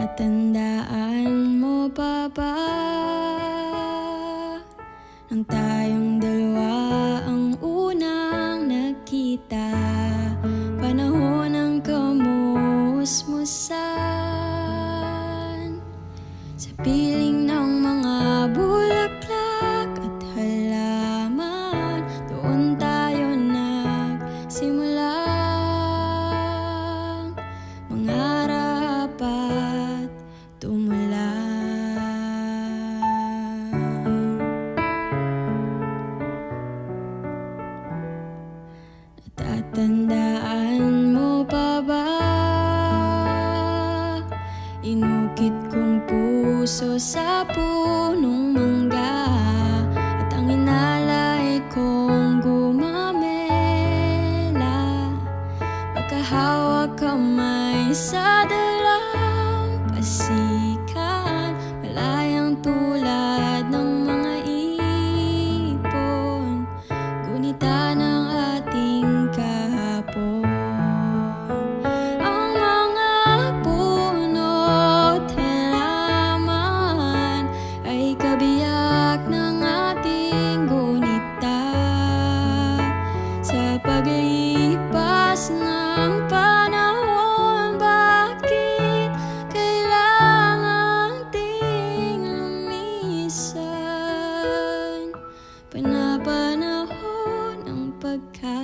Natatandaan mo pa ba nang tayong dalawa ang unang nagkita? Panahon ng kamusmusan sa piling ng mga bulaklak at halaman. Doon tayo nagsimulang mangarap at tumula. Natatandaan mo pa ba? Inukit kong puso sa punong mangga, at ang inalay kong gumamela, pagkahawak kamay sa dalampasikan, malayang tulad ng mga ipon, gunita ng ating kahapon. Ang mga puno't halaman ay kabiyak ng ating gunita. Sa paglipas ng panahon, bakit kailangang ting lumisan? Panapanahon ang pagka